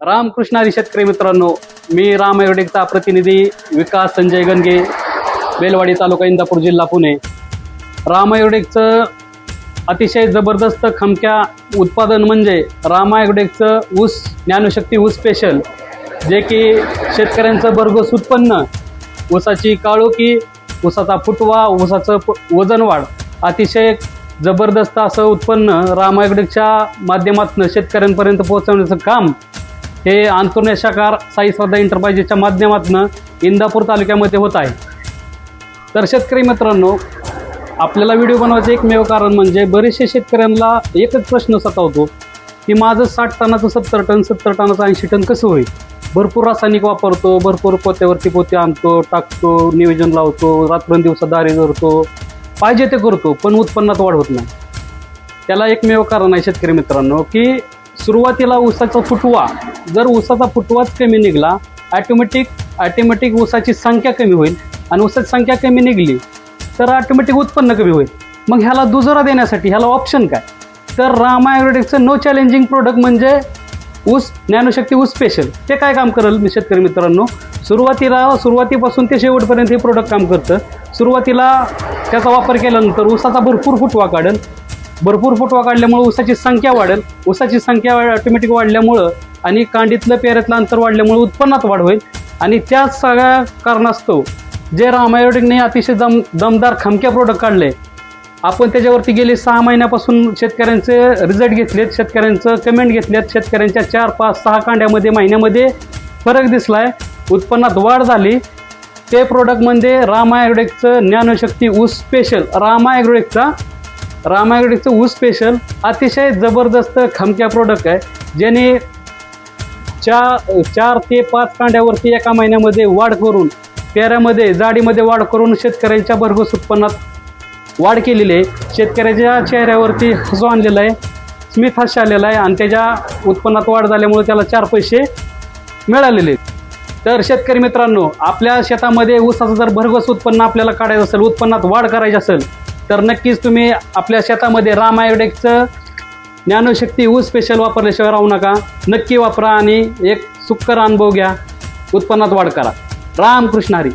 रामकृष्ण हरी शेतकरी मित्रांनो, मी राम ॲग्रोटेकचा प्रतिनिधी विकास संजय गणगे, बेलवाडी तालुका इंदापूर जिल्हा पुणे। राम ॲग्रोटेकचं अतिशय जबरदस्त खमक्या उत्पादन म्हणजे राम ॲग्रोटेकचं ऊस ज्ञानशक्ती ऊस स्पेशल, जे की शेतकऱ्यांचं भरघोस उत्पन्न, ऊसाची काळोखी, ऊसाचा फुटवा, ऊसाचं वजन वाढ, अतिशय जबरदस्त असं उत्पन्न राम ॲग्रोटेकच्या माध्यमातून शेतकऱ्यांपर्यंत पोहोचवण्याचं काम हे अंतुर्य शाखा साई श्रद्धा एंटरप्राइजेसच्या माध्यमातून इंदापूर तालुक्यामध्ये होत आहे। तर शेतकरी मित्रांनो, आपल्याला व्हिडिओ बनवायचं एकमेव कारण म्हणजे बरेचसे शेतकऱ्यांना एकच प्रश्न सतावतो की माझं 60 टनाचं 70 टन, 70 टनाचं 80 टन कसं होईल। भरपूर रासायनिक वापरतो, भरपूर पोत्यावरती पोते आणतो, टाकतो, नियोजन लावतो, रात्रंदिवसा दारी धरतो, पाहिजे ते करतो, पण उत्पन्नात वाढ होत नाही। त्याला एकमेव कारण आहे शेतकरी मित्रांनो की सुरुवातीला ऊसाचा फुटवा, जर ऊसाचा फुटवाच कमी निघाला, ऑटोमॅटिक ऊसाची संख्या कमी होईल, आणि ऊसाची संख्या कमी निघली तर ऑटोमॅटिक उत्पन्न कमी होईल। मग ह्याला दुजोरा देण्यासाठी ह्याला ऑप्शन काय, तर राम ॲग्रोटेकचं नो चॅलेंजिंग प्रोडक्ट म्हणजे ऊस ज्ञानशक्ती ऊस स्पेशल। ते काय काम करेल मी शेतकरी मित्रांनो, सुरुवातीपासून ते शेवटपर्यंत हे प्रोडक्ट काम करतं। सुरुवातीला त्याचा वापर केल्यानंतर ऊसाचा भरपूर फुटवा काढेल, भरपूर फुटवा काढल्यामुळे ऊसाची संख्या वाढेल, ऊसाची संख्या ऑटोमॅटिक वाढल्यामुळं आणि कांडीतलं पेऱ्यातलं अंतर वाढल्यामुळे उत्पन्नात वाढ होईल। आणि त्याच सगळ्या कारणास्तव जे राम ॲग्रोटेकने अतिशय दमदार खमक्या प्रोडक्ट काढले, आपण त्याच्यावरती गेले 6 महिन्यापासून शेतकऱ्यांचे रिझल्ट घेतलेत, शेतकऱ्यांचं कमेंट घेतल्यात, शेतकऱ्यांच्या 4, 5, 6 कांड्यामध्ये महिन्यामध्ये फरक दिसलाय, उत्पन्नात वाढ झाली। ते प्रोडक्टमध्ये राम ॲग्रोटेकचं ज्ञानशक्ती ऊस स्पेशल, राम ॲग्रोटेकचं ऊस स्पेशल अतिशय जबरदस्त खमक्या प्रोडक्ट आहे, ज्याने 4 ते 5 कांड्यावरती एका महिन्यामध्ये वाढ करून, पेऱ्यामध्ये जाडीमध्ये वाढ करून शेतकऱ्यांच्या भरघोस उत्पन्नात वाढ केलेली आहे। शेतकऱ्याच्या चेहऱ्यावरती हसू आणलेला आहे, स्मित हास्य आलेला आहे, आणि त्याच्या उत्पन्नात वाढ झाल्यामुळे त्याला 4 पैसे मिळालेले। तर शेतकरी मित्रांनो, आपल्या शेतामध्ये ऊसाचं जर भरघोस उत्पन्न आपल्याला काढायचं असेल, उत्पन्नात वाढ करायची असेल, तर नक्कीच तुम्ही आपल्या शेतामध्ये राम ॲग्रोटेकचं ज्ञानशक्ती ऊस स्पेशल वापरल्याशिवाय राहू नका। नक्की वापरा आणि एक सुखकर अनुभव घ्या, उत्पन्नात वाढ करा। रामकृष्ण हरी।